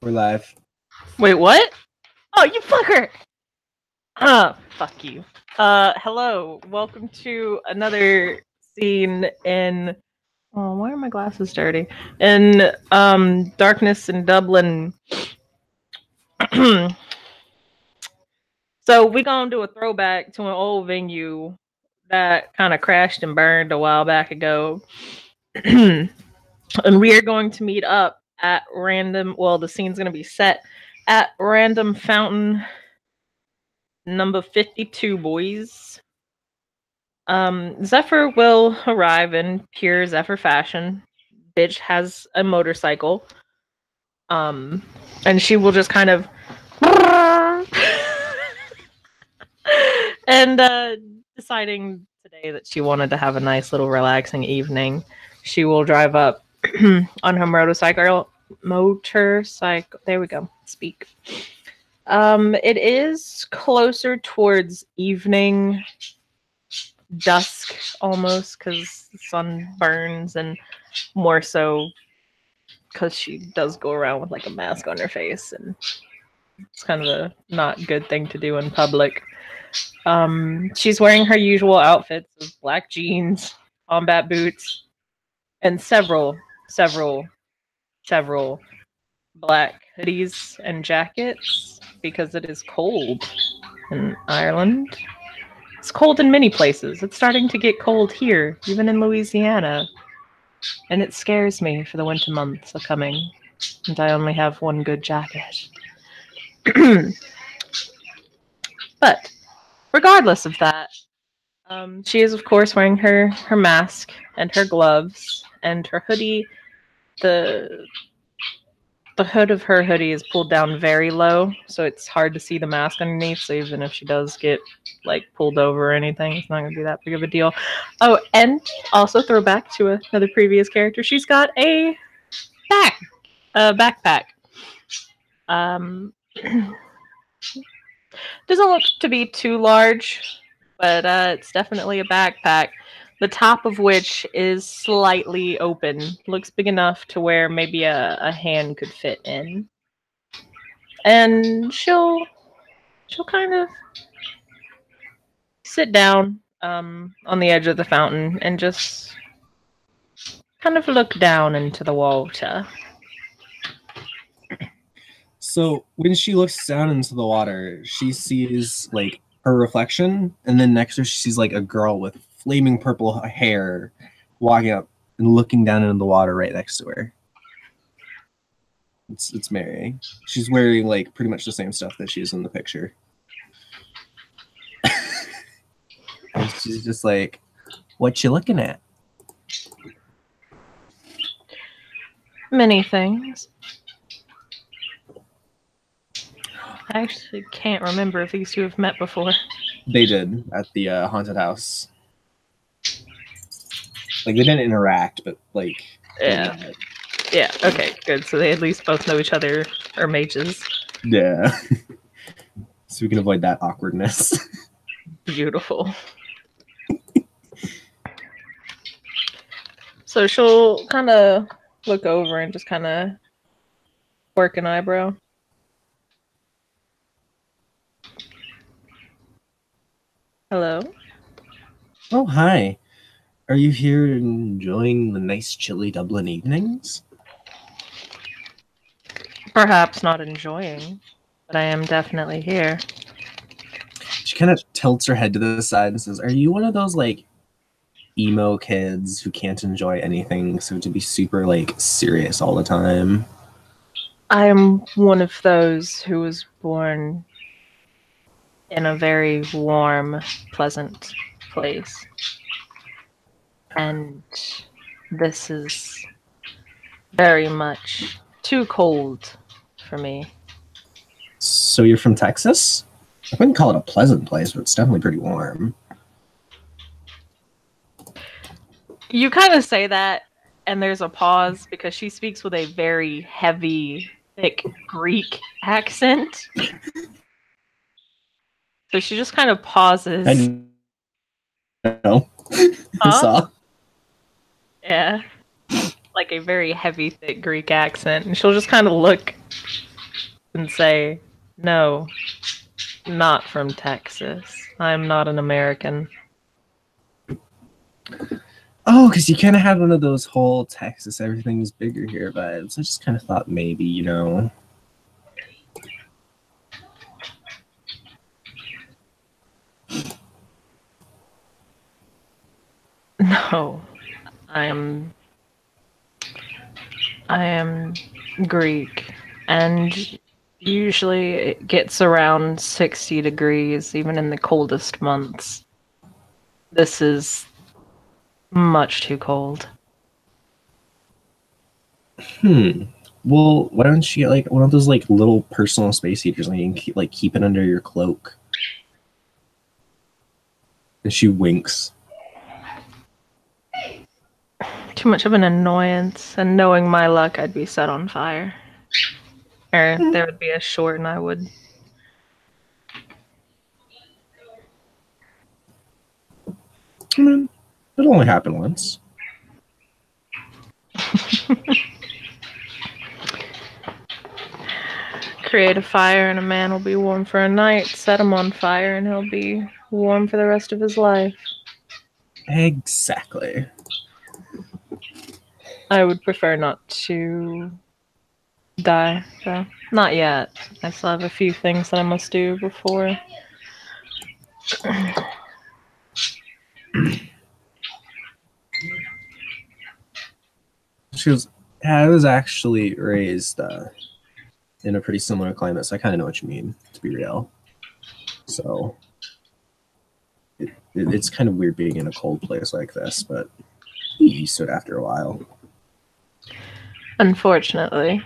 We're live. Wait, what? Oh, you fucker! Fuck you. Hello. Welcome to another scene in... Oh, why are my glasses dirty? In, Darkness in Dublin. So, we gonna do a throwback to an old venue that kind of crashed and burned a while back ago. And we are going to meet up at random... Well, the scene's gonna be set at Random Fountain number 52, boys. Zephyr will arrive in pure Zephyr fashion. Bitch has a motorcycle. And she will just kind of and deciding today that she wanted to have a nice little relaxing evening, she will drive up on her motorcycle. There we go. Speak. It is closer towards evening, dusk almost, because the sun burns, and more so because she does go around with like a mask on her face, and it's kind of a not good thing to do in public. She's wearing her usual outfits of black jeans, combat boots, and several black hoodies and jackets, because it is cold in Ireland. It's cold in many places. It's starting to get cold here, even in Louisiana. And it scares me for the winter months are coming. And I only have one good jacket. But, regardless of that, she is, of course, wearing her mask and her gloves and her hoodie. The hood of her hoodie is pulled down very low, so it's hard to see the mask underneath, so even if she does get, like, pulled over or anything, it's not going to be that big of a deal. Oh, and also throw back to another previous character, she's got a backpack. Doesn't look to be too large, but it's definitely a backpack. The top of which is slightly open. Looks big enough to where maybe a hand could fit in. And she'll kind of sit down on the edge of the fountain and just kind of look down into the water. So when she looks down into the water, she sees like her reflection, and then next to her she sees like a girl with flaming purple hair walking up and looking down into the water right next to her. It's Mary. She's wearing like pretty much the same stuff that she is in the picture. And she's just like, "What you looking at?" Many things. I actually can't remember if these two have met before. They did at the haunted house. Like, they didn't interact, but like... Yeah. Yeah, okay, good. So they at least both know each other, or mages. Yeah. So we can avoid that awkwardness. Beautiful. So she'll kind of look over and just kind of work an eyebrow. Hello? Oh, hi. Are you here enjoying the nice chilly Dublin evenings? Perhaps not enjoying, but I am definitely here. She kind of tilts her head to the side and says, "Are you one of those, like, emo kids who can't enjoy anything, so to be super, like, serious all the time?" I am one of those who was born in a very warm, pleasant place. And this is very much too cold for me. So you're from Texas? I wouldn't call it a pleasant place, but it's definitely pretty warm. You kind of say that, and there's a pause, because she speaks with a very heavy, thick Greek accent. So she just kind of pauses. I know. I saw. Yeah. Like a very heavy, thick Greek accent. And she'll just kind of look and say, no, not from Texas. I'm not an American. Oh, because you kind of had one of those whole Texas, everything is bigger here vibes. I just kind of thought maybe, you know. No, I am Greek, and usually it gets around 60 degrees even in the coldest months. This is much too cold. Well, why don't you get like one of those like little personal space heaters and you can keep it under your cloak? And she winks. Too much of an annoyance, and knowing my luck, I'd be set on fire. Or there would be a short and I would. I mean, it'll only happen once. Create a fire and a man will be warm for a night. Set him on fire and he'll be warm for the rest of his life. Exactly. I would prefer not to die, though. Not yet. I still have a few things that I must do before. She goes, I was actually raised in a pretty similar climate, so I kind of know what you mean, to be real. So it's kind of weird being in a cold place like this, but you get used to it after a while. Unfortunately.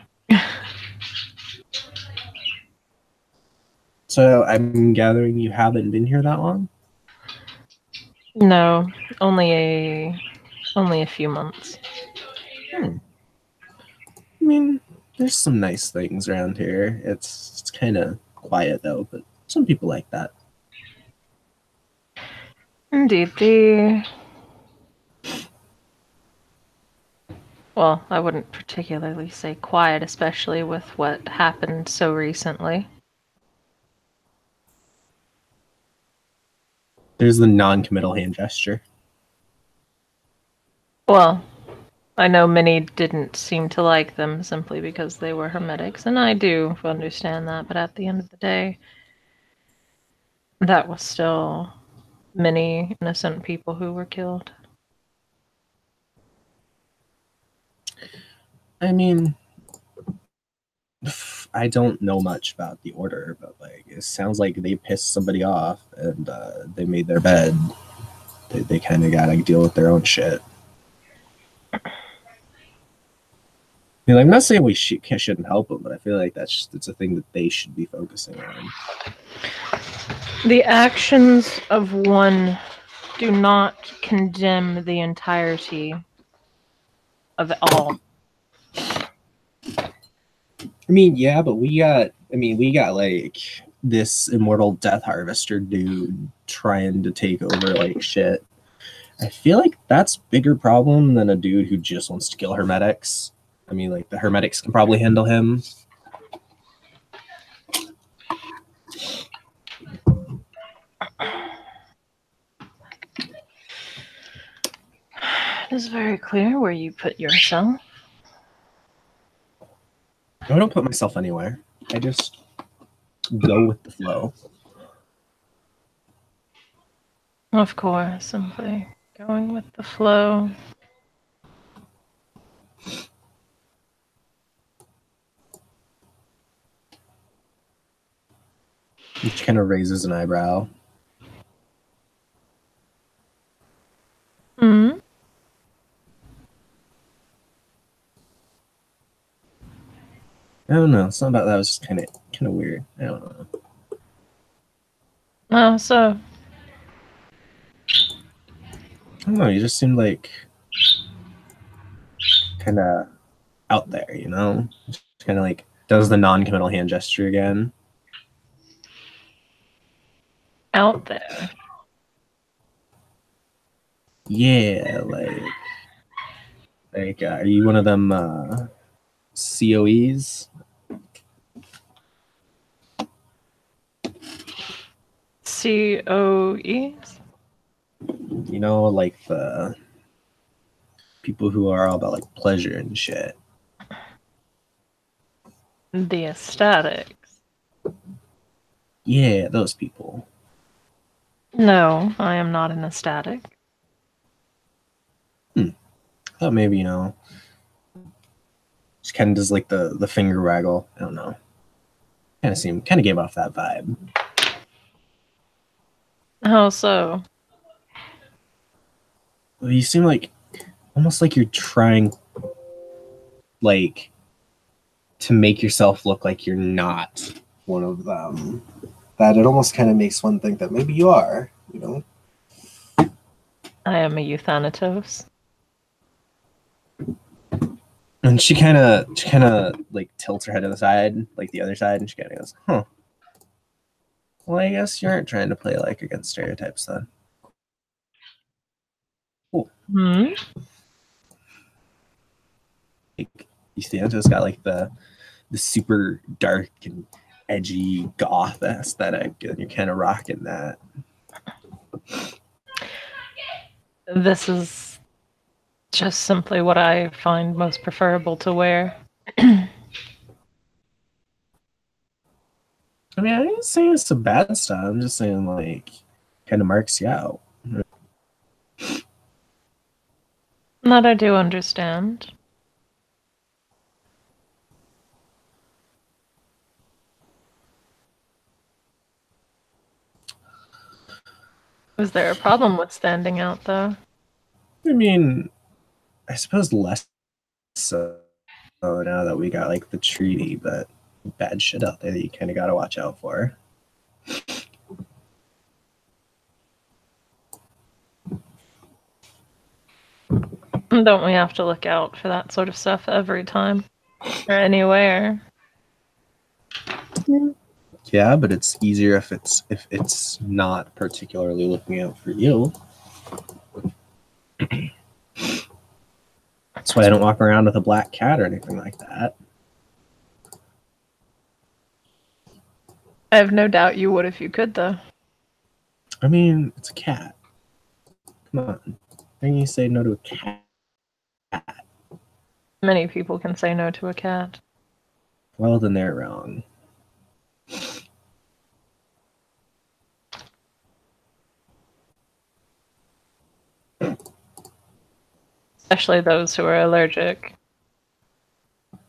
So I'm gathering you haven't been here that long? No, only a few months. I mean, there's some nice things around here. It's kind of quiet though, but some people like that. Indeed, well, I wouldn't particularly say quiet, especially with what happened so recently. There's the non-committal hand gesture. Well, I know many didn't seem to like them simply because they were hermetics, and I do understand that, but at the end of the day, that was still many innocent people who were killed. I mean, I don't know much about the order, but like it sounds like they pissed somebody off and they made their bed. They kind of gotta deal with their own shit. I mean, I'm not saying we shouldn't help them, but I feel like it's a thing that they should be focusing on. The actions of one do not condemn the entirety of it all. I mean, yeah, but we got like this immortal death harvester dude trying to take over like shit. I feel like that's bigger problem than a dude who just wants to kill hermetics. I mean, like the hermetics can probably handle him. It is very clear where you put yourself. I don't put myself anywhere. I just go with the flow. Of course, simply going with the flow. He kind of raises an eyebrow. Hmm. I don't know. Something about that was just kind of weird. I don't know. Oh, so I don't know. You just seemed like kind of out there, you know? Just kind of like does the non-committal hand gesture again. out there. Yeah, like are you one of them COEs? TOEs? You know, like the people who are all about like pleasure and shit. The ecstatics. Yeah, those people. No, I am not an ecstatic. I thought maybe, just kind of does like the finger waggle. I don't know. Kind of gave off that vibe. How so? Well, you seem like almost like you're trying like to make yourself look like you're not one of them. That it almost kind of makes one think that maybe you are, I am a euthanatos. And she kind of like tilts her head to the side, like the other side, and she kind of goes, "Huh. Well, I guess you aren't trying to play like against stereotypes then." Cool. Hmm? Like, Euthanatos got like the super dark and edgy goth aesthetic, and you're kind of rocking that. This is just simply what I find most preferable to wear. I mean, I didn't say it's a bad style. I'm just saying, like, kind of marks you out. That I do understand. Was there a problem with standing out, though? I mean, I suppose less so now that we got, like, the treaty, but bad shit out there that you kind of got to watch out for. Don't we have to look out for that sort of stuff every time? Or anywhere? Yeah, but it's easier if it's not particularly looking out for you. That's why I don't walk around with a black cat or anything like that. I have no doubt you would if you could, though. I mean, it's a cat. Come on. How can you say no to a cat? Many people can say no to a cat. Well, then they're wrong. Especially those who are allergic.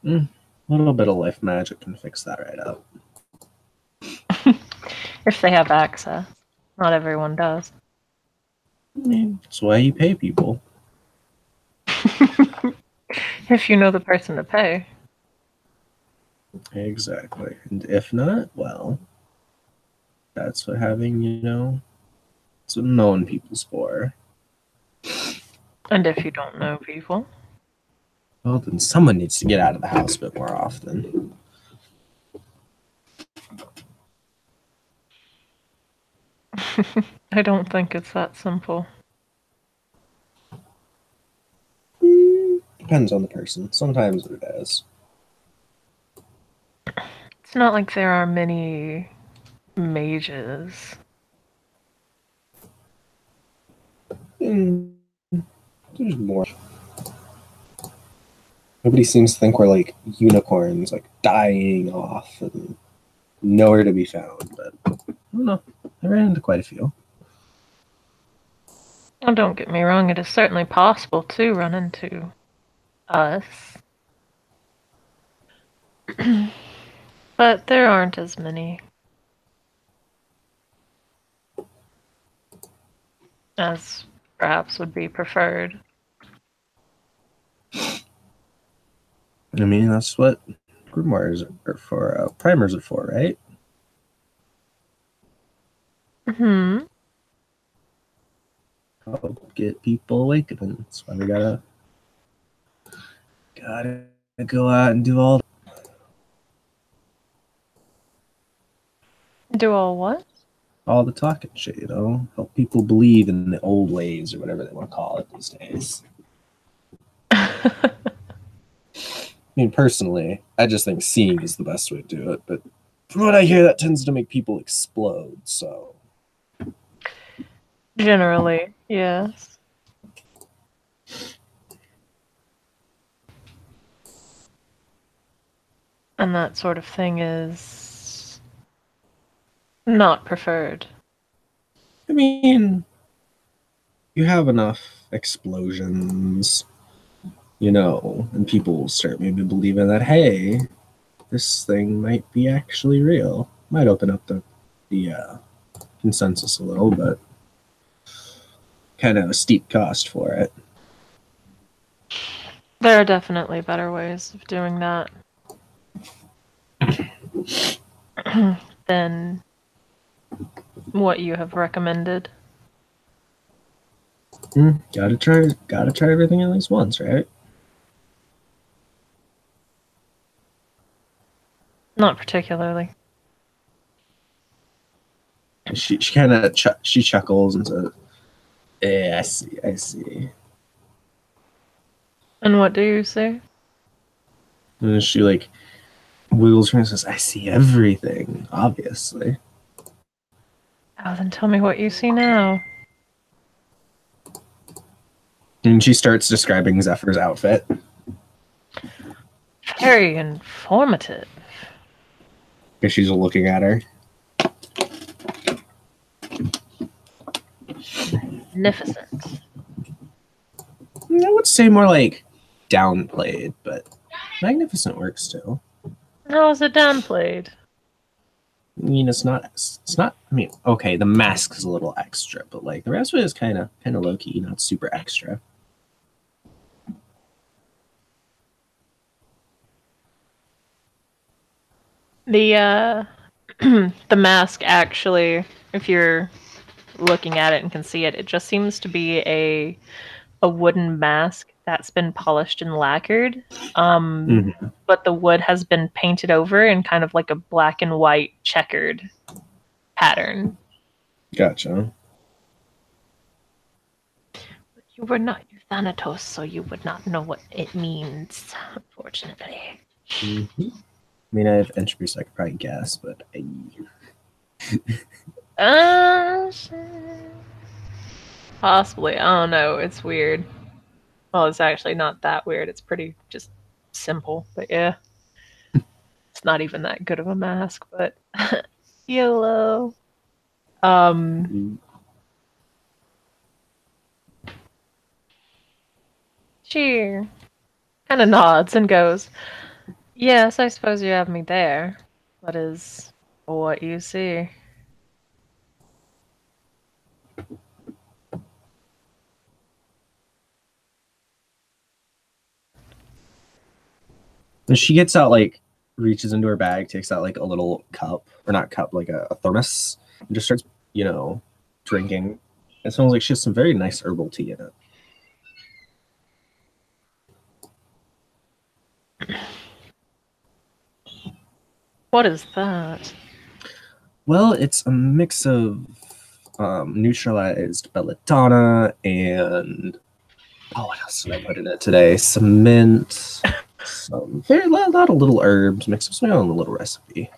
A little bit of life magic can fix that right up. If they have access. Not everyone does. I mean, that's why you pay people. If you know the person to pay. Exactly. And if not, well, that's what having, that's what knowing people's for. And if you don't know people. Well, then someone needs to get out of the house a bit more often. I don't think it's that simple. Depends on the person. Sometimes it is. It's not like there are many mages. There's more. Nobody seems to think we're like unicorns, like dying off and nowhere to be found. But I don't know. I ran into quite a few. Well, don't get me wrong, it is certainly possible to run into us. But there aren't as many as perhaps would be preferred. I mean, that's what grimoires are for. Primers are for, right? Help get people awakening. That's why we gotta go out and do all. Do all what? All the talking shit, help people believe in the old ways or whatever they want to call it these days. I mean, personally, I just think seeing is the best way to do it, but from what I hear, that tends to make people explode, so Generally, yes. And that sort of thing is not preferred. I mean, you have enough explosions, and people start maybe believing that, hey, this thing might be actually real. Might open up the consensus a little, but kind of a steep cost for it. There are definitely better ways of doing that than what you have recommended. Gotta try everything at least once, right? Not particularly. She kind of she chuckles and says, "Yeah, I see." And what do you say? And she like wiggles her and says, "I see everything, obviously." Oh, then tell me what you see now. And she starts describing Zephyr's outfit. Very informative. Because she's looking at her. Magnificent. I would say more like downplayed, but magnificent works too. How is it downplayed? I mean, it's not. I mean, okay, the mask is a little extra, but like the rest of it is kind of low key, not super extra. The the mask actually, if you're looking at it and can see it, it just seems to be a wooden mask that's been polished and lacquered. But the wood has been painted over in kind of like a black and white checkered pattern. Gotcha. But you were not Thanatos, so you would not know what it means, unfortunately. I mean, I have entropy, so I could probably guess, but possibly. I don't know. It's weird. Well, it's actually not that weird. It's pretty just simple. But yeah. It's not even that good of a mask, but YOLO. She kind of nods and goes, "Yes, I suppose you have me there. That is what you see." And she gets out, like, reaches into her bag, takes out like a little cup, or not cup, like a thermos, and just starts, drinking. It sounds like she has some very nice herbal tea in it. What is that? Well, it's a mix of neutralized belladonna and what else did I put in it today? Some mint, some a lot of little herbs mixed up with my own little recipe.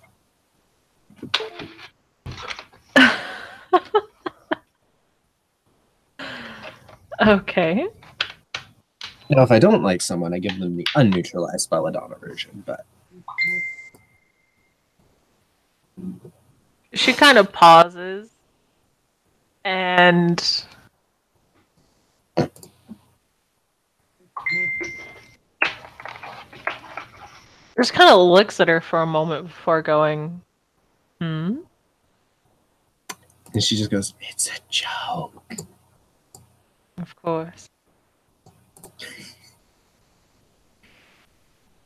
Okay. Now, if I don't like someone, I give them the unneutralized belladonna version, but she kind of pauses and just kind of looks at her for a moment before going, And she just goes, "It's a joke." Of course.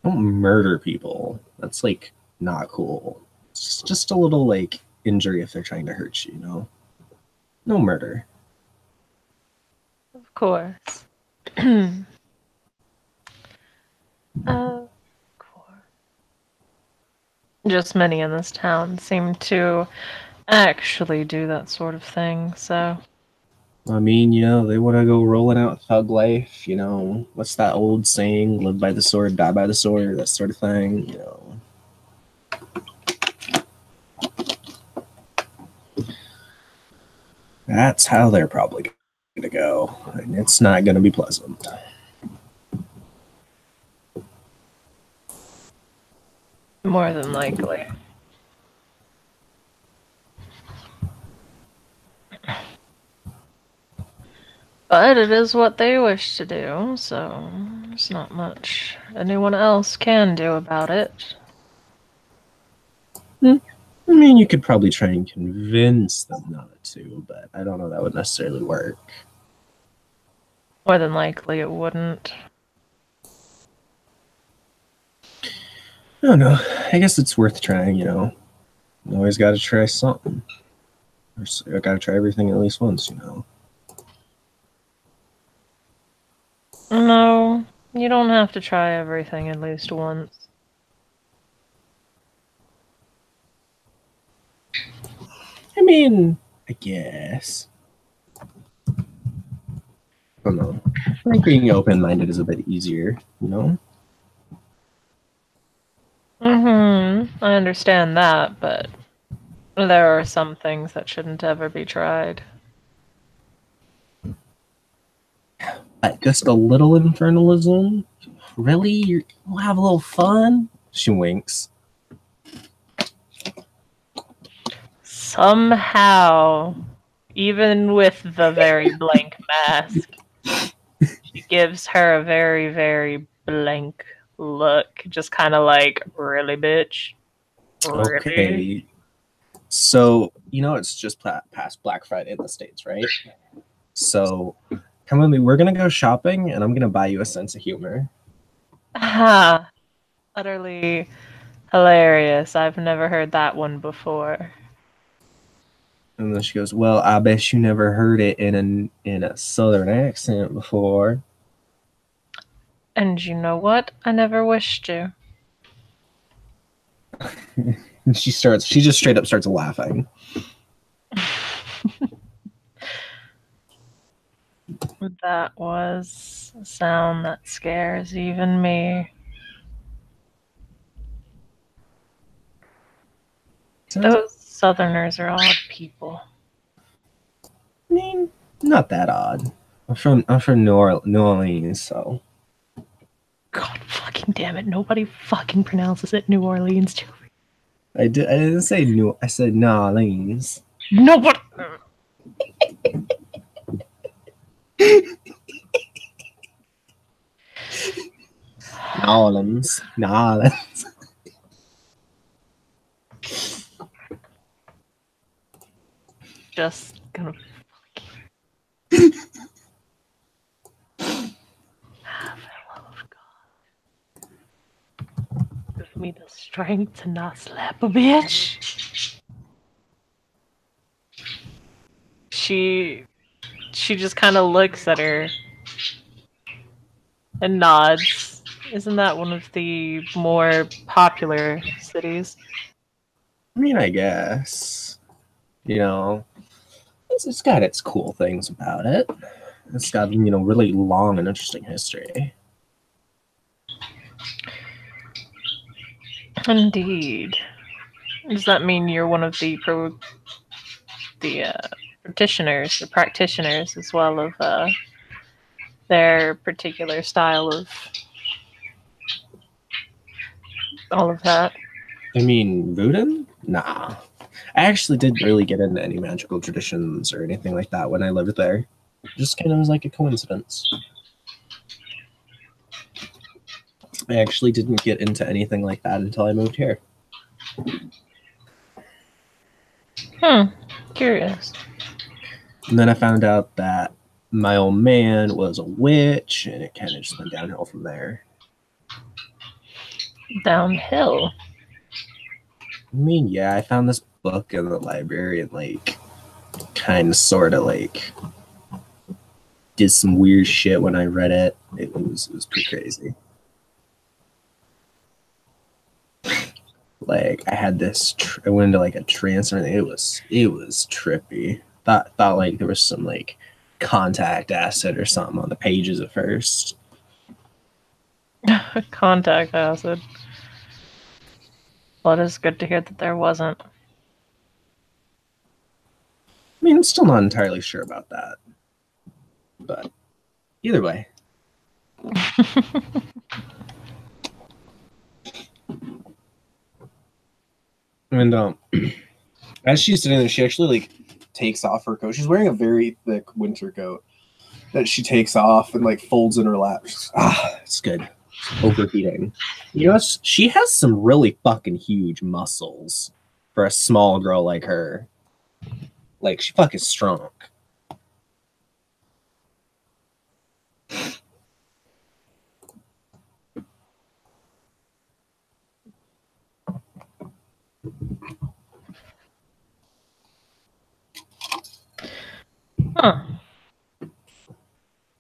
Don't murder people. That's like not cool. It's just a little like injury if they're trying to hurt you, No murder. Of course. Of course. Just many in this town seem to actually do that sort of thing, so. I mean, they want to go rolling out thug life, What's that old saying? Live by the sword, die by the sword, that sort of thing, That's how they're probably going to go. And it's not going to be pleasant. More than likely. But it is what they wish to do, so there's not much anyone else can do about it. I mean, you could probably try and convince them not to, but I don't know that would necessarily work. More than likely it wouldn't. I don't know. I guess it's worth trying, you know. You always got to try something. Or got to try everything at least once, you know. No, you don't have to try everything at least once. I mean, I guess. I don't know. I think being open-minded is a bit easier, you know? I understand that, but there are some things that shouldn't ever be tried. Just a little infernalism? Really? We'll have a little fun? She winks. Somehow, even with the very blank mask, she gives her a very, very blank look. Just kind of like, really, bitch? Really? Okay. So, you know, it's just past Black Friday in the States, right? So, come with me. We're going to go shopping, and I'm going to buy you a sense of humor. Ha! Utterly hilarious. I've never heard that one before. And then she goes, "Well, I bet you never heard it in a southern accent before." And you know what? I never wished to. And she just straight up starts laughing. That was a sound that scares even me. Those Southerners are odd people. I mean, not that odd. I'm from New Orleans, so. God fucking damn it! Nobody fucking pronounces it New Orleans. I didn't say New. I said New Orleans. No, what? New Orleans. New Orleans. Just gonna have the love of God. Give me the strength to not slap a bitch. She just kind of looks at her and nods. Isn't that one of the more popular cities? I mean, I guess. You know, it's got its cool things about it. It's got, you know, really long and interesting history. Indeed. Does that mean you're one of the practitioners as well of their particular style of all of that? I mean, voodoo? Nah. I actually didn't really get into any magical traditions or anything like that when I lived there. Just kind of was like a coincidence. I actually didn't get into anything like that until I moved here. Curious. And then I found out that my old man was a witch, and it kind of just went downhill from there. Downhill? I mean, yeah, I found this book in the library and, like, kind of sort of, like, did some weird shit when I read it. It was pretty crazy. Like, I had this, I went into, like, a trance and everything. It was trippy. Thought like there was some, like, contact acid or something on the pages at first. Contact acid. Well, it is good to hear that there wasn't. I mean, I'm still not entirely sure about that. But either way. And as she's sitting there, she actually like takes off her coat. She's wearing a very thick winter coat that she takes off and like folds in her lap. It's good. It's overheating. You know, she has some really fucking huge muscles for a small girl like her. Like, she fucking strong. Huh.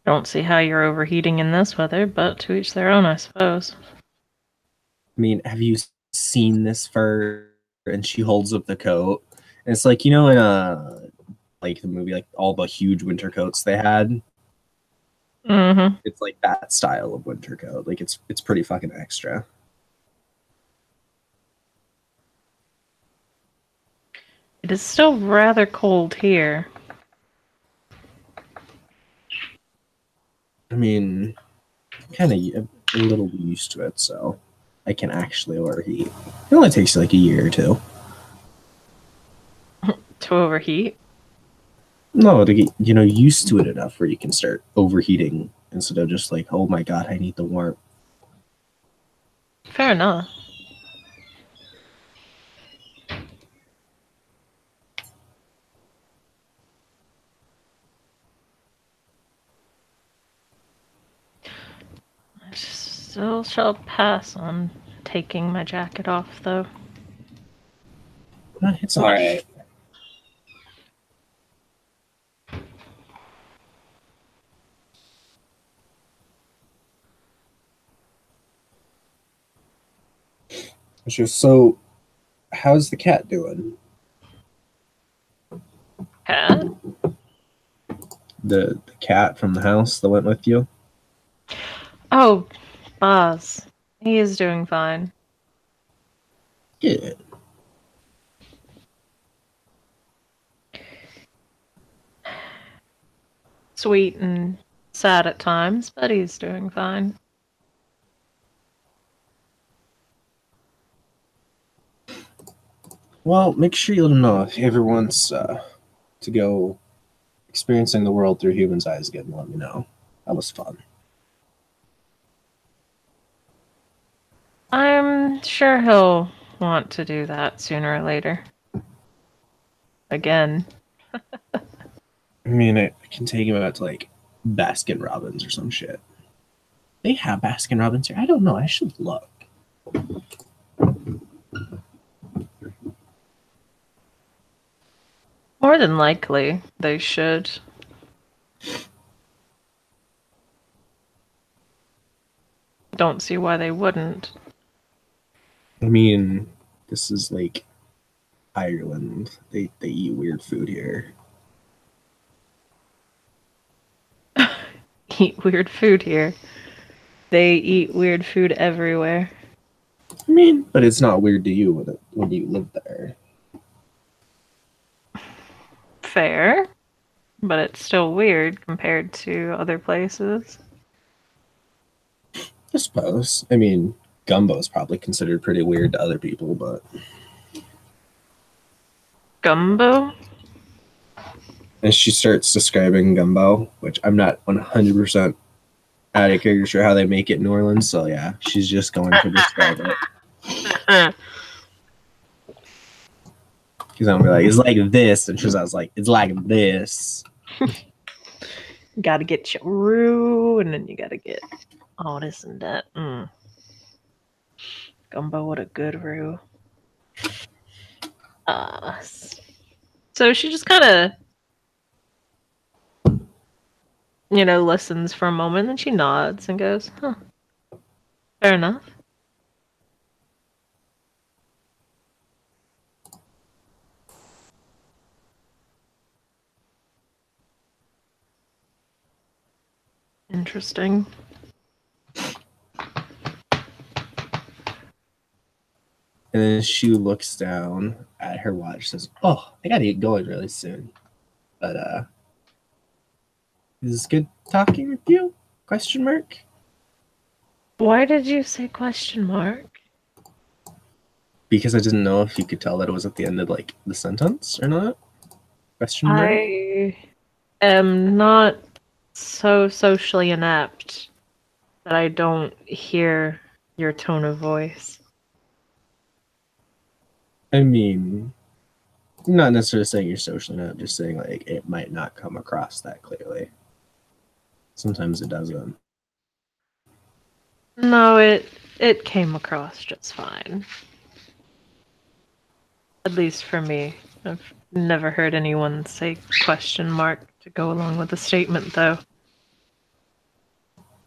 Don't see how you're overheating in this weather, but to each their own, I suppose. I mean, have you seen this fur? And she holds up the coat. And it's like, you know, in like the movie, like all the huge winter coats they had. Mm-hmm. It's like that style of winter coat. Like it's pretty fucking extra. It is still rather cold here. I mean, kind of a little used to it, so I can actually overheat. It only takes like a year or two. To overheat? No, to get used to it enough where you can start overheating instead of just like, oh my god, I need the warmth. Fair enough. I still shall pass on taking my jacket off, though. It's all right. So, how's the cat doing? Cat? The cat from the house that went with you? Oh, Buzz. He is doing fine. Good. Sweet and sad at times, but he's doing fine. Well, make sure you let him know if he ever wants to go experiencing the world through humans' eyes again. Let me know. That was fun. I'm sure he'll want to do that sooner or later. Again. I mean, I can take him out to like Baskin Robbins or some shit. They have Baskin Robbins here. I don't know. I should look. More than likely, they should. Don't see why they wouldn't. I mean, this is like Ireland. They eat weird food here. Eat weird food here. They eat weird food everywhere. I mean, but it's not weird to you when you live there. Fair. But it's still weird compared to other places. I suppose. I mean, gumbo is probably considered pretty weird to other people, but Gumbo? and she starts describing gumbo, which I'm not 100% out of character sure how they make it in New Orleans. So yeah, she's just going to describe it. Because I'm gonna be like, it's like this, and she's like, it's like this. You gotta get your roux, and then you gotta get all this and that. Gumbo, what a good roux. So she just kind of, listens for a moment, and she nods and goes, huh, fair enough. Interesting. And then she looks down at her watch, says, "Oh, I gotta get going really soon." But this is good talking with you? Question mark. Why did you say question mark? Because I didn't know if you could tell that it was at the end of like the sentence or not. Question mark. I am not so socially inept that I don't hear your tone of voice. I mean, not necessarily saying you're socially not, just saying like it might not come across that clearly. Sometimes it doesn't. No, it came across just fine. At least for me. I've never heard anyone say question mark to go along with the statement, though.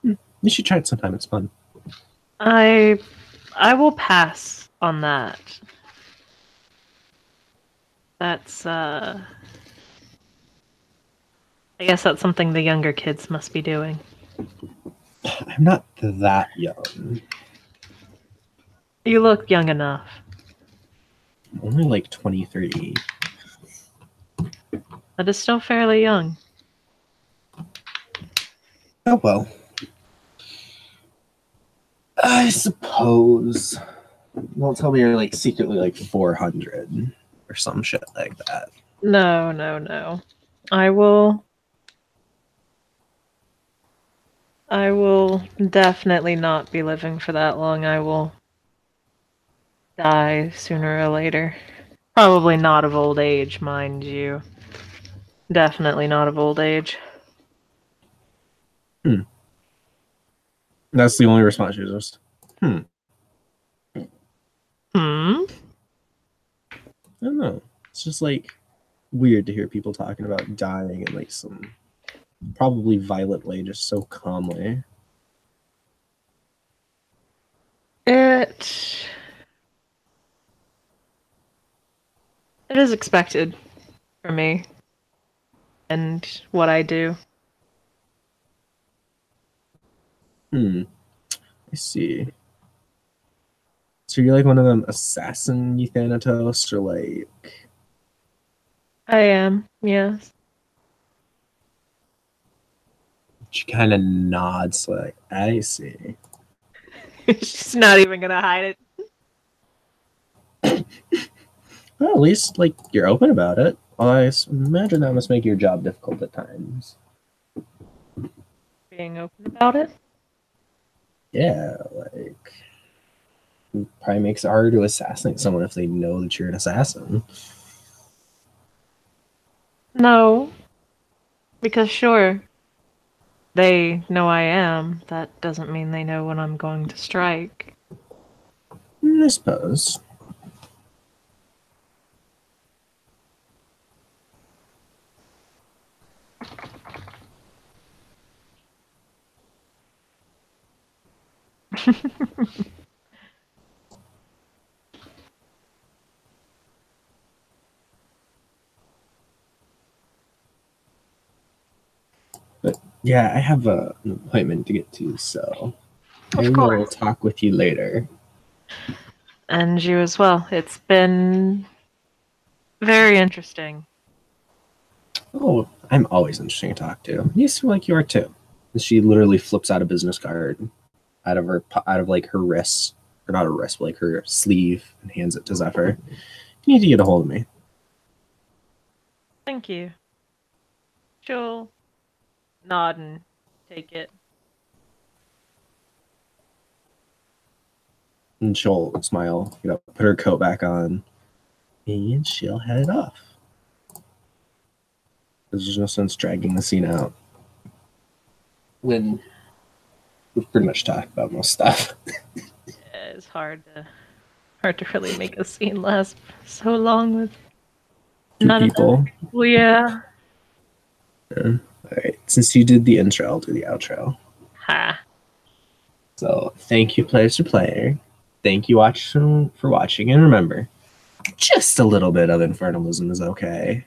You should try it sometime. It's fun. I will pass on that. That's I guess that's something the younger kids must be doing. I'm not that young. You look young enough. I'm only like 23. That is still fairly young. Oh well. I suppose. Don't tell me you're like secretly like 400 or some shit like that. No. I will definitely not be living for that long. I will die sooner or later. Probably not of old age, mind you. Definitely not of old age. That's the only response you just. Hmm? I don't know. It's just like weird to hear people talking about dying in like some probably violent way, just so calmly. It is expected for me and what I do. I see. So you're like one of them assassin euthanatos, or like I am, yes. she kind of nods like I see. She's not even gonna hide it. Well, at least like you're open about it. Well, I imagine that must make your job difficult at times. Being open about it? Yeah, like it probably makes it harder to assassinate someone if they know that you're an assassin. No. Because sure, they know I am. That doesn't mean they know when I'm going to strike. I suppose. But yeah, I have an appointment to get to, so I will talk with you later. And you as well. It's been very interesting. Oh, I'm always interesting to talk to. You seem like you are too. And she literally flips out a business card out of like her wrist, or not her wrist, but like her sleeve, and hands it to Zephyr. You need to get a hold of me. Thank you. She'll nod and take it. And she'll smile, put her coat back on, and she'll head off. There's no sense dragging the scene out when we've pretty much talked about most stuff. Yeah, it's hard to really make a scene last so long with Two people. Well, yeah. All right. Since you did the intro, I'll do the outro. Ha. So thank you, players, for playing. Thank you for watching, and remember, just a little bit of infernalism is okay.